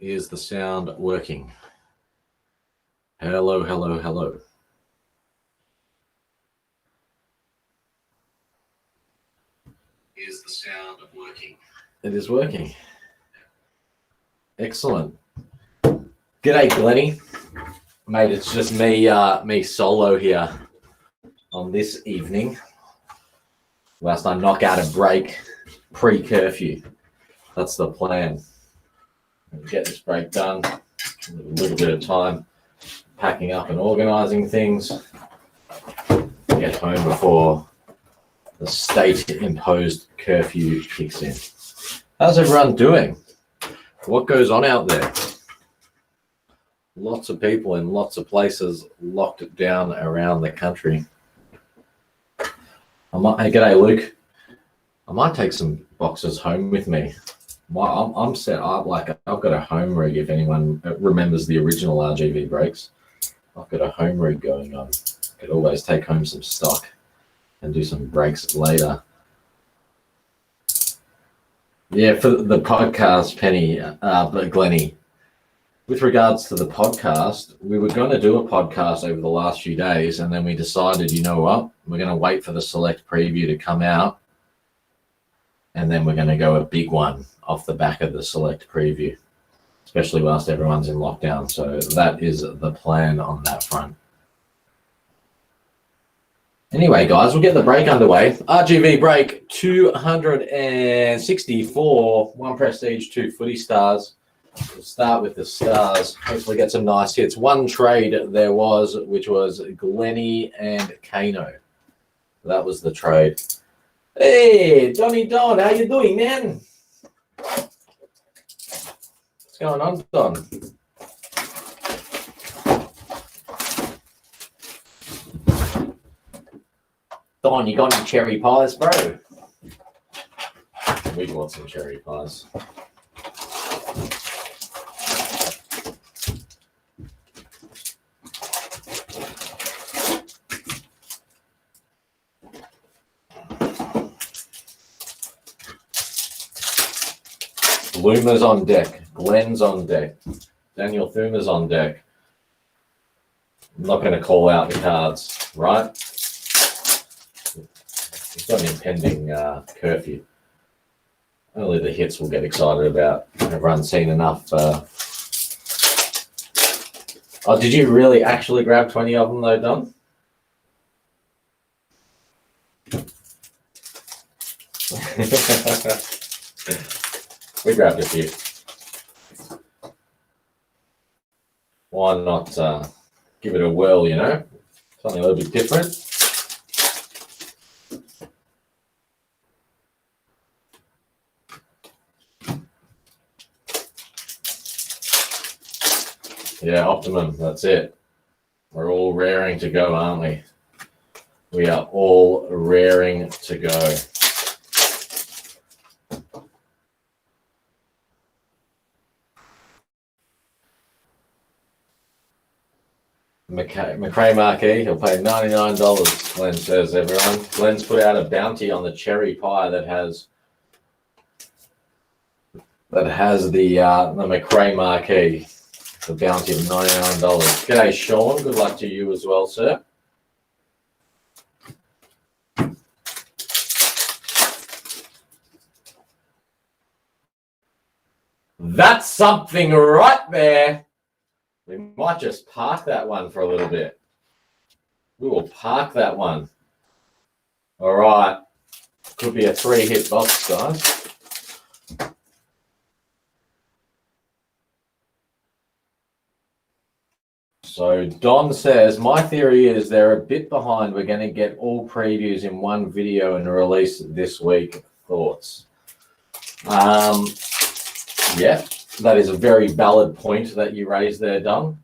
Is the sound working? Hello, hello, hello. Is the sound working? It is working. Excellent. G'day, Glennie. Mate, it's just me solo here on this evening. Whilst I knock out a break pre-curfew. That's the plan. Get this break done. A little bit of time packing up and organising things. Get home before the state-imposed curfew kicks in. How's everyone doing? What goes on out there? Lots of people in lots of places locked down around the country. Hey, g'day, Luke. I might take some boxes home with me. I'm set up, like I've got a home rig. If anyone remembers the original RGV brakes, I've got a home rig going on. Could always take home some stock and do some brakes later. Yeah, for the podcast, Penny, but Glennie, with regards to the podcast, we were going to do a podcast over the last few days, and then we decided, you know what, we're going to wait for the select preview to come out, and then we're going to go a big one off the back of the select preview, especially whilst everyone's in lockdown. So that is the plan on that front. Anyway, guys, we'll get the break underway. RGV break 264, one prestige, two footy stars. We'll start with the stars. Hopefully get some nice hits. One trade there was, which was Glennie and Kano. That was the trade. Hey, Johnny Don, how you doing, man? What's going on, Don? Don, you got any cherry pies, bro? We want some cherry pies. Luma's on deck. Glenn's on deck. Daniel Thuma's on deck. I'm not going to call out the cards, right? We've got an impending curfew. Only the hits will get excited about. Everyone's seen enough. Oh, did you really actually grab 20 of them though, Don? We grabbed a few. Why not give it a whirl, you know? Something a little bit different. Yeah, Optimum, that's it. We're all raring to go, aren't we? We are all raring to go. McRae Marquee, he'll pay $99, Glenn says, everyone. Glenn's put out a bounty on the cherry pie that has the McRae Marquee, the bounty of $99. G'day, Sean. Good luck to you as well, sir. That's something right there. We might just park that one for a little bit. We will park that one. All right. Could be a 3-hit box, guys. So Don says, my theory is they're a bit behind. We're going to get all previews in one video and release this week. Thoughts? Yeah. That is a very valid point that you raised there, Don.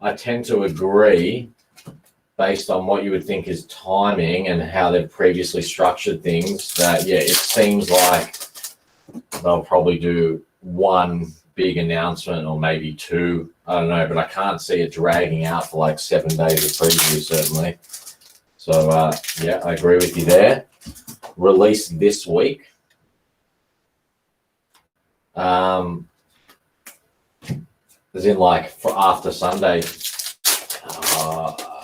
I tend to agree based on what you would think is timing and how they've previously structured things that, yeah, it seems like they'll probably do one big announcement or maybe two. I don't know, but I can't see it dragging out for like 7 days of preview, certainly. So, yeah, I agree with you there. Release this week. as in like for after Sunday,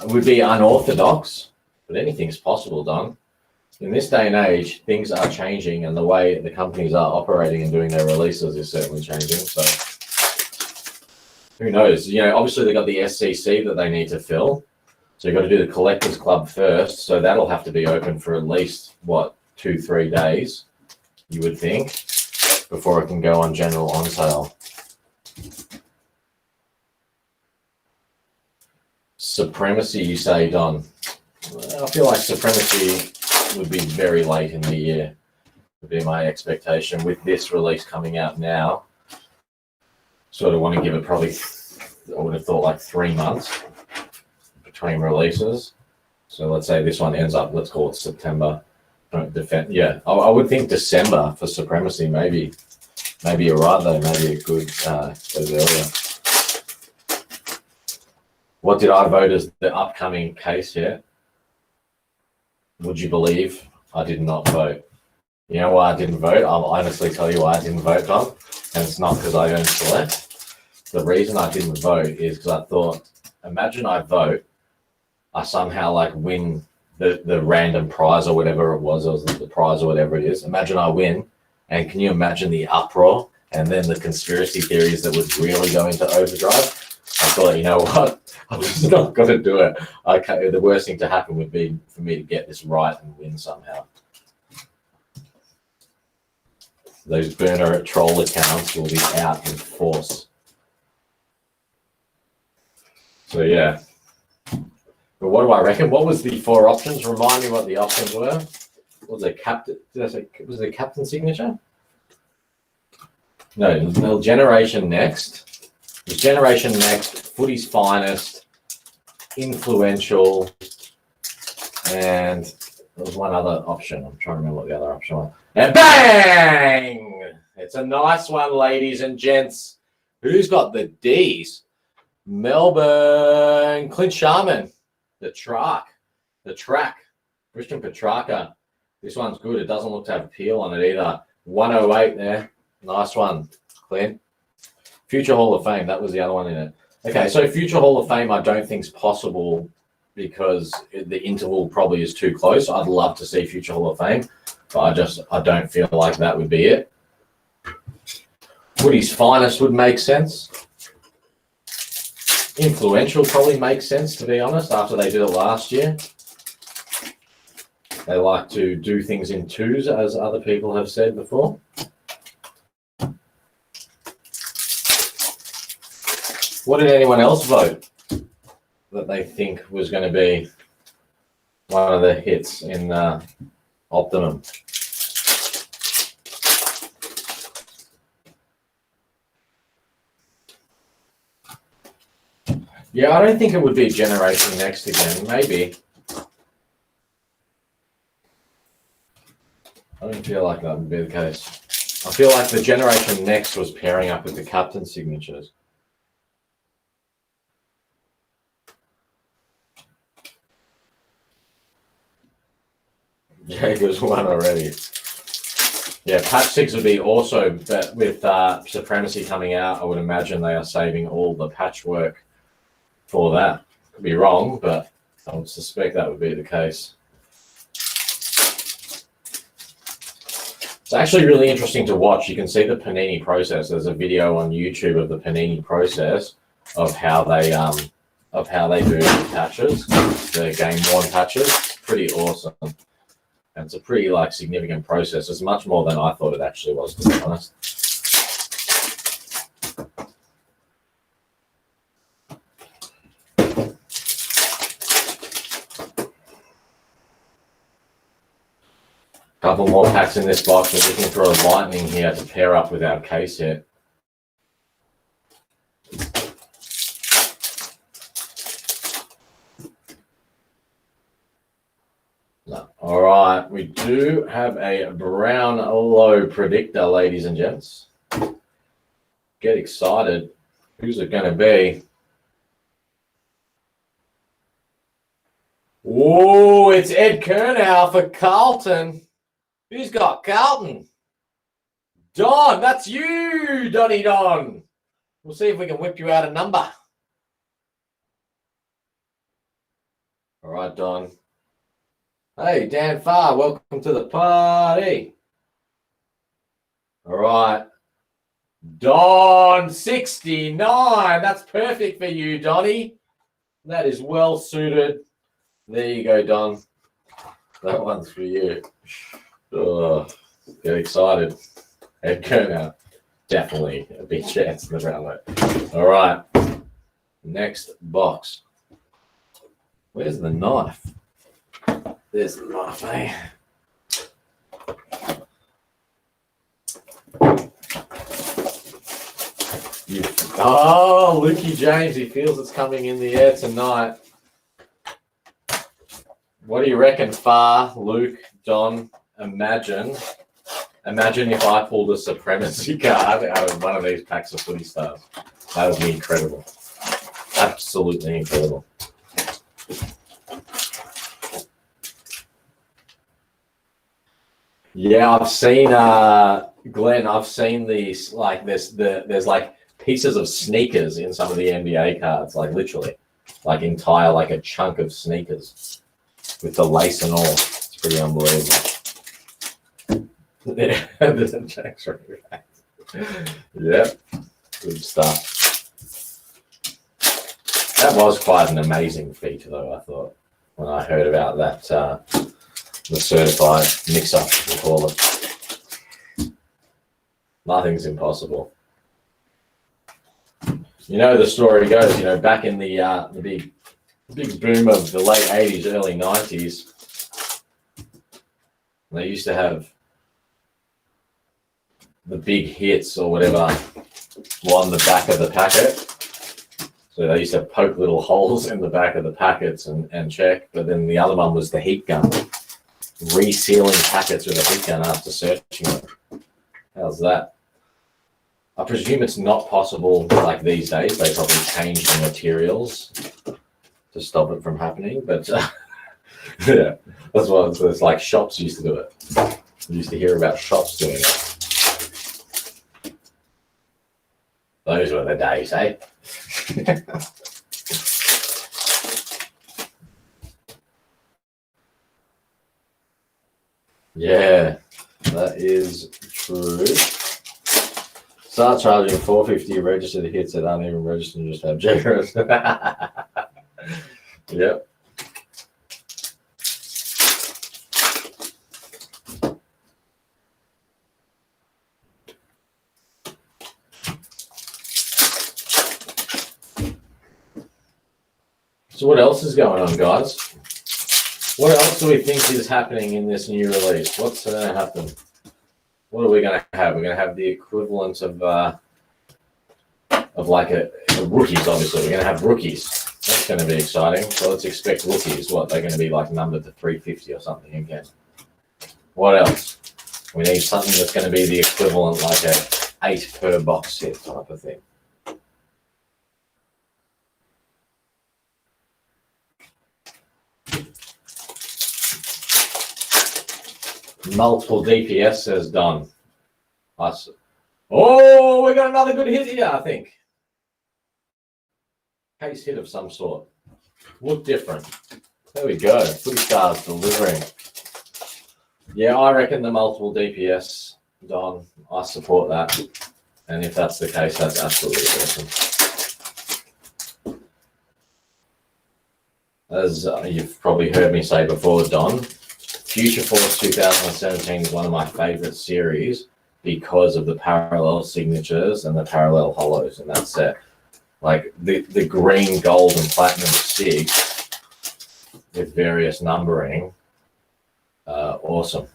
would be unorthodox, but anything's possible, Don. In this day and age, things are changing, and the way the companies are operating and doing their releases is certainly changing. So who knows? You know, obviously they've got the SCC that they need to fill. So you've got to do the Collectors Club first. So that'll have to be open for at least, what, 2-3 days, you would think, before it can go on general on sale. Supremacy, you say, Don? I feel like Supremacy would be very late in the year, would be my expectation. With this release coming out now, sort of want to give it probably, I would have thought like 3 months between releases. So let's say this one ends up, let's call it September. Yeah, I would think December for Supremacy. Maybe you're right though. Maybe it could goes earlier. What did I vote as the upcoming case here? Would you believe I did not vote? You know why I didn't vote? I'll honestly tell you why I didn't vote, Tom. And it's not because I own Select. The reason I didn't vote is because I thought, imagine I vote, I somehow like win the random prize or whatever it was, or the prize or whatever it is. Imagine I win, and can you imagine the uproar and then the conspiracy theories that would really go into overdrive? I thought, you know what? I'm just not going to do it. The worst thing to happen would be for me to get this right and win somehow. Those burner troll accounts will be out in force. So yeah. But what do I reckon? What was the 4 options? Remind me what the options were. Was it captain? Did I say was it captain signature? No, Generation Next. It was Generation Next, Footy's Finest, Influential, and there was one other option. I'm trying to remember what the other option was. And bang! It's a nice one, ladies and gents. Who's got the D's? Melbourne, Clint Sharman, the track, Christian Petrarca. This one's good. It doesn't look to have peel on it either. 108 there. Nice one, Clint. Future Hall of Fame, that was the other one in it. Okay, so Future Hall of Fame I don't think is possible because the interval probably is too close. I'd love to see Future Hall of Fame, but I don't feel like that would be it. Woody's Finest would make sense. Influential probably makes sense, to be honest, after they did it last year. They like to do things in twos, as other people have said before. What did anyone else vote that they think was going to be one of the hits in Optimum? Yeah, I don't think it would be Generation Next again. Maybe. I don't feel like that would be the case. I feel like the Generation Next was pairing up with the captain signatures. Jager's won already. Yeah, patch 6 would be also, but with Supremacy coming out, I would imagine they are saving all the patchwork for that. Could be wrong, but I would suspect that would be the case. It's actually really interesting to watch. You can see the Panini process. There's a video on YouTube of the Panini process of how they do the patches, the game worn patches. Pretty awesome. And it's a pretty significant process. It's much more than I thought it actually was, to be honest. Couple more packs in this box. We're looking for a lightning here to pair up with our case hit. All right, we do have a brown low predictor, ladies and gents. Get excited. Who's it going to be? Whoa, it's Ed Kernow for Carlton. Who's got Carlton? Don, that's you, Donny Don. We'll see if we can whip you out a number. All right, Don. Hey, Dan Farr, welcome to the party. All right. Don 69. That's perfect for you, Donnie. That is well suited. There you go, Don. That one's for you. Oh, get excited. Head now. Definitely a big chance in the round. All right. Next box. Where's the knife? There's the knife, eh? Oh, Lukey James, he feels it's coming in the air tonight. What do you reckon, Far, Luke, Don? Imagine if I pulled a supremacy card out of one of these packs of footy stars. That would be incredible. Absolutely incredible. Yeah, I've seen Glenn. I've seen these like there's like pieces of sneakers in some of the NBA cards, like literally, like entire like a chunk of sneakers with the lace and all. It's pretty unbelievable. Yeah, there's a Jack's right. Yep, good stuff. That was quite an amazing feat, though. I thought when I heard about that. The certified mix-up, we call it. Nothing's impossible. You know, the story goes, you know, back in the big boom of the late 80s, early 90s, they used to have the big hits or whatever on the back of the packet. So they used to poke little holes in the back of the packets and check, but then the other one was the heat gun. Resealing packets with a heat gun after searching them. How's that? I presume it's not possible like these days. They probably change the materials to stop it from happening. But yeah, that's what it's like. Shops used to do it. You used to hear about shops doing it. Those were the days, eh? Yeah, that is true. Start charging $4.50 registered hits that aren't even registered and just have Jaggers. Yep. So what else is going on, guys? What else do we think is happening in this new release? What's going to happen? What are we going to have? We're going to have the equivalent of like a rookies, obviously. We're going to have rookies. That's going to be exciting. So let's expect rookies. What, they're going to be like numbered to 350 or something again. What else? We need something that's going to be the equivalent, like a 8 per box set type of thing. Multiple DPS, says Don. Oh, we got another good hit here, I think. Case hit of some sort. Look different. There we go. Footy Stars delivering. Yeah, I reckon the multiple DPS, Don. I support that. And if that's the case, that's absolutely awesome. As you've probably heard me say before, Don, Future Force 2017 is one of my favorite series because of the parallel signatures and the parallel hollows in that set. Like the green, gold, and platinum sig with various numbering, awesome.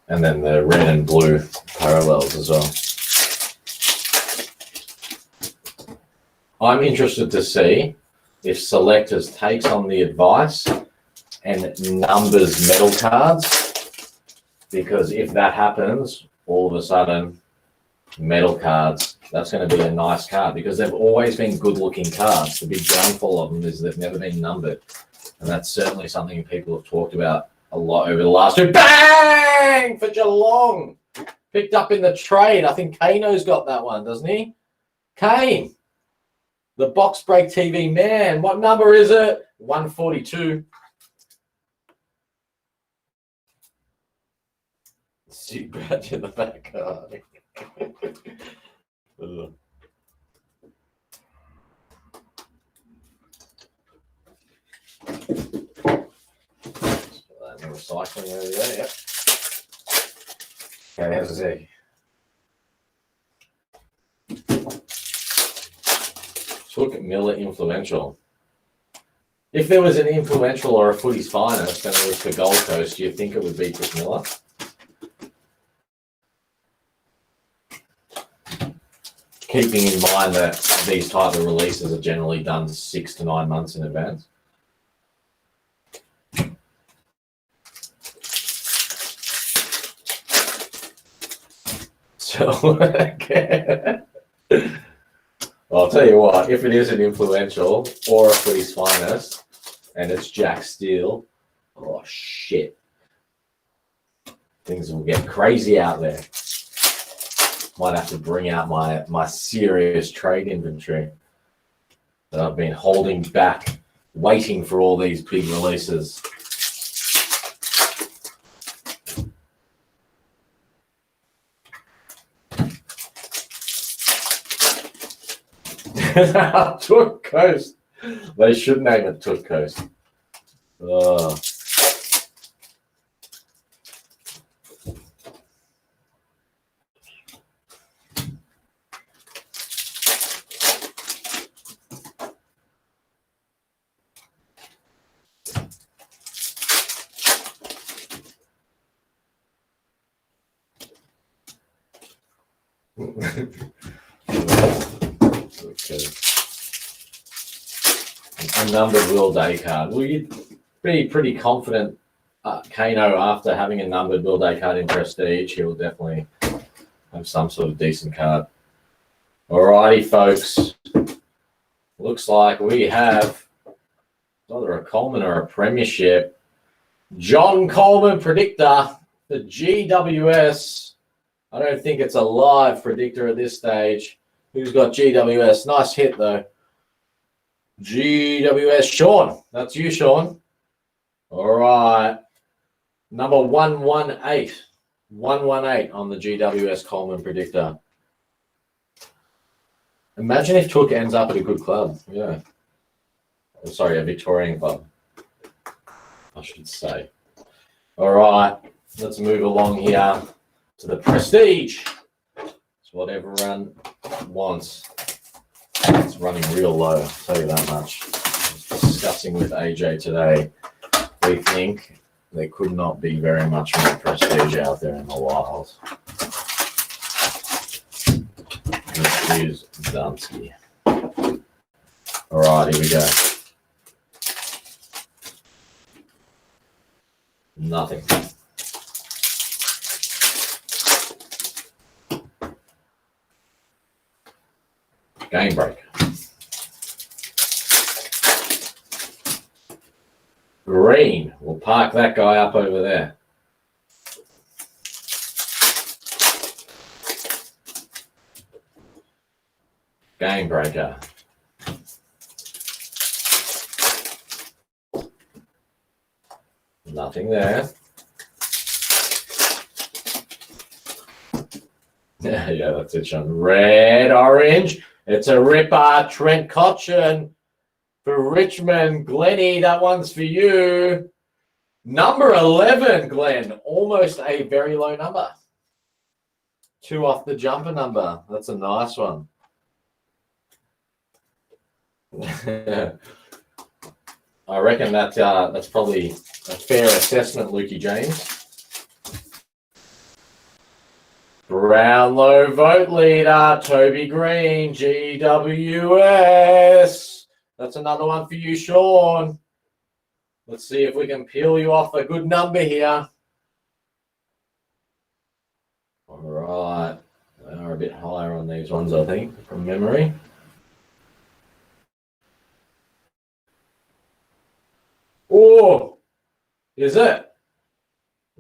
And then the red and blue parallels as well. I'm interested to see if Selectors takes on the advice and numbers metal cards, because if that happens, all of a sudden, metal cards, that's going to be a nice card, because they've always been good-looking cards. The big downfall of them is they've never been numbered, and that's certainly something people have talked about a lot over the last two. Bang! For Geelong! Picked up in the trade. I think Kano's got that one, doesn't he? Kane, the Box Break TV man. What number is it? 142. Stu Badge in the back. Recycling over there, yep. Okay, there's a Took Miller influential. If there was an influential or a footy's finest and it was for Gold Coast, do you think it would be Took Miller? Keeping in mind that these type of releases are generally done 6 to 9 months in advance. So, I'll tell you what, if it is an influential or a footy's finest and it's Jack Steele, oh shit. Things will get crazy out there. Might have to bring out my serious trade inventory that I've been holding back, waiting for all these big releases. Took Coast. They should name it Took Coast. Okay. A numbered Will Day card. Will you be pretty confident, Kano, after having a numbered Will Day card in Prestige, he'll definitely have some sort of decent card. Alrighty, folks. Looks like we have either a Coleman or a Premiership. John Coleman predictor, the GWS. I don't think it's a live predictor at this stage. Who's got GWS? Nice hit, though. GWS, Sean. That's you, Sean. All right. Number 118. 118 on the GWS Coleman predictor. Imagine if Took ends up at a good club. Yeah. Oh, sorry, a Victorian club, I should say. All right. Let's move along here to the Prestige. It's what everyone wants. It's running real low, I'll tell you that much. I was discussing with AJ today. We think there could not be very much more Prestige out there in the wild. Let's use Dunsky. All right, here we go. Nothing. Game break. Green. We'll park that guy up over there. Game breaker. Nothing there. Yeah, that's it, Sean. Red, orange. It's a ripper. Trent Cotchin for Richmond. Glennie, that one's for you. Number 11, Glenn. Almost a very low number. 2 off the jumper number. That's a nice one. I reckon that that's probably a fair assessment, Lukey James. Brownlow vote leader, Toby Green, GWS. That's another one for you, Sean. Let's see if we can peel you off a good number here. All right. They are a bit higher on these ones, I think, from memory. Oh, is it?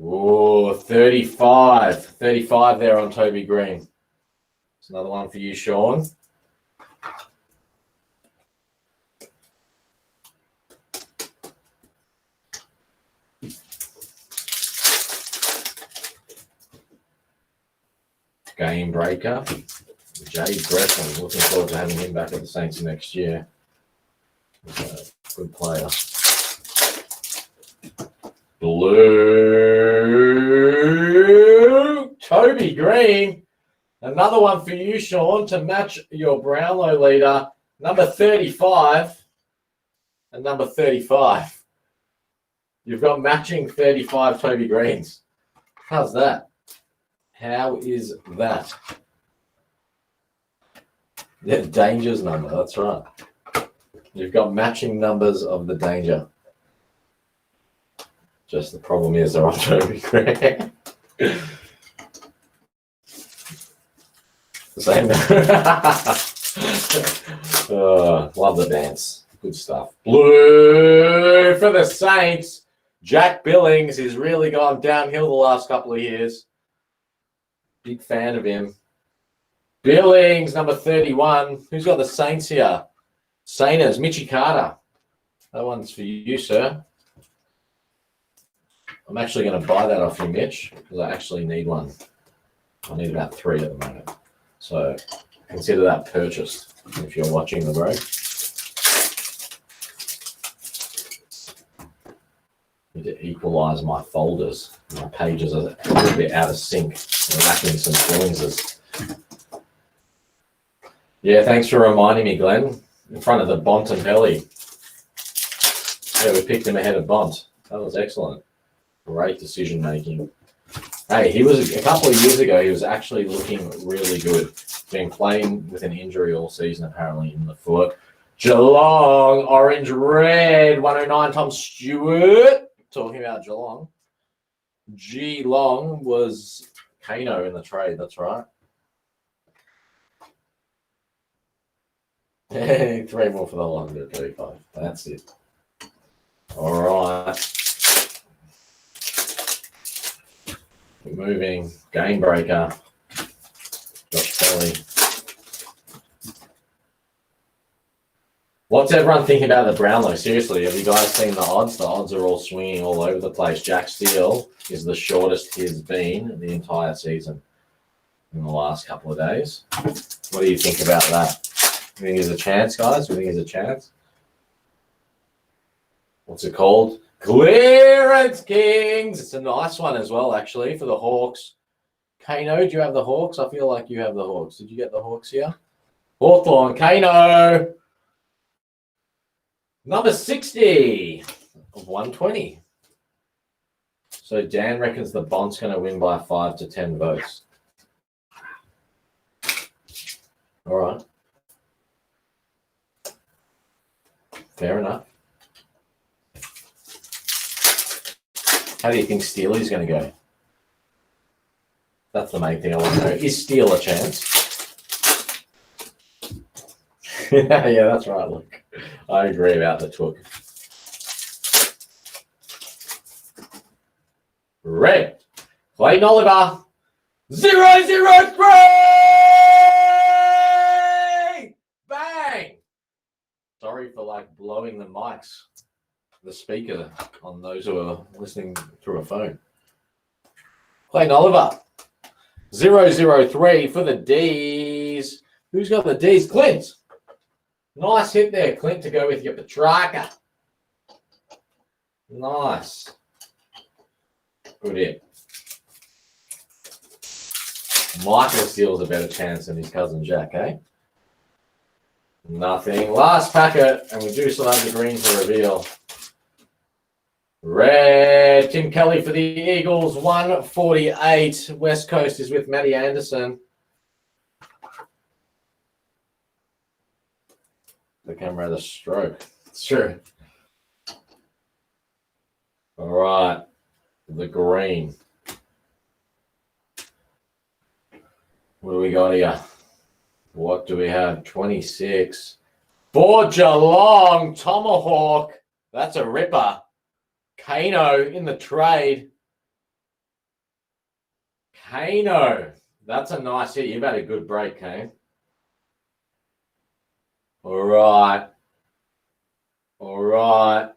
Oh, 35. 35 there on Toby Green. It's another one for you, Sean. Game breaker. Jay Gresham. Looking forward to having him back at the Saints next year. He's a good player. Blue. Toby Green. Another one for you, Sean, to match your Brownlow leader. Number 35 and number 35. You've got matching 35 Toby Greens. How's that? How is that? Yeah, Danger's number, that's right. You've got matching numbers of the Danger. Just the problem is they're on Toby Green. Same. Love the dance. Good stuff. Blue for the Saints. Jack Billings has really gone downhill the last couple of years. Big fan of him. Billings, number 31. Who's got the Saints here? Sainers, Mitchie Carter. That one's for you, sir. I'm actually going to buy that off you, Mitch, because I actually need one. I need about 3 at the moment. So consider that purchased if you're watching the break. Need to equalize my folders. My pages are a little bit out of sync. They're lacking some fluences. Yeah, thanks for reminding me, Glenn. In front of the Bont and Pelly. Yeah, we picked him ahead of Bont. That was excellent. Great decision making. Hey, he was a couple of years ago. He was actually looking really good. Been playing with an injury all season, apparently in the foot. Geelong, orange red, 109. Tom Stewart. Talking about Geelong. Geelong was Kano in the trade. That's right. 3 more for the longer 35. That's it. All right. Moving. Game breaker. Josh Kelly. What's everyone thinking about the Brownlow? Seriously, have you guys seen the odds? The odds are all swinging all over the place. Jack Steele is the shortest he's been the entire season in the last couple of days. What do you think about that? You think there's a chance, guys? You think there's a chance? What's it called? Clearance Kings. It's a nice one as well, actually, for the Hawks. Kano, do you have the Hawks? I feel like you have the Hawks. Did you get the Hawks here? Hawthorne, Kano. Number 60 of 120. So Dan reckons the Bond's going to win by 5 to 10 votes. All right. Fair enough. How do you think Steely's going to go? That's the main thing I want to know. Is Steele a chance? Yeah, that's right. Look, I agree about the took. Red. Clayton Oliver. 003. Bang. Sorry for blowing the mics, the speaker on those who are listening through a phone. Clayton Oliver. 003 for the D's. Who's got the D's? Clint. Nice hit there, Clint, to go with your Petrarca. Nice. Good hit. Michael Steele's a better chance than his cousin Jack, eh? Nothing. Last packet, and we do still have the green to reveal. Red. Tim Kelly for the Eagles, 148. West Coast is with Matty Anderson. The camera had a stroke. It's true. All right. The green. What do we got here? What do we have? 26. For Geelong, Tomahawk. That's a ripper. Kano in the trade. Kano. That's a nice hit. You've had a good break, Kane. All right. All right.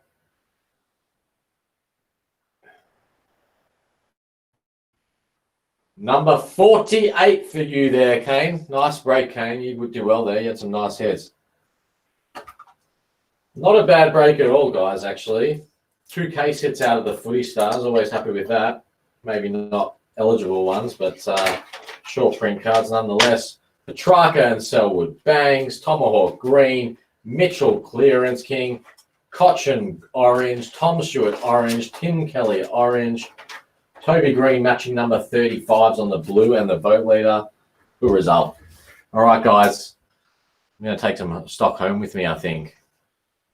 Number 48 for you there, Kane. Nice break, Kane. You would do well there. You had some nice hits. Not a bad break at all, guys, actually. 2 case hits out of the footy stars. Always happy with that. Maybe not eligible ones, but short print cards nonetheless. Petrarca and Selwood, Bangs, Tomahawk Green, Mitchell Clearance King, Cochin Orange, Tom Stewart Orange, Tim Kelly Orange, Toby Green matching number 35s on the blue and the vote leader. Good result. All right, guys. I'm going to take some stock home with me, I think.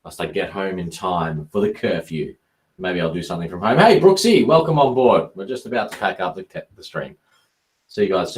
Must I get home in time for the curfew. Maybe I'll do something from home. Hey, Brooksy, welcome on board. We're just about to pack up the stream. See you guys soon.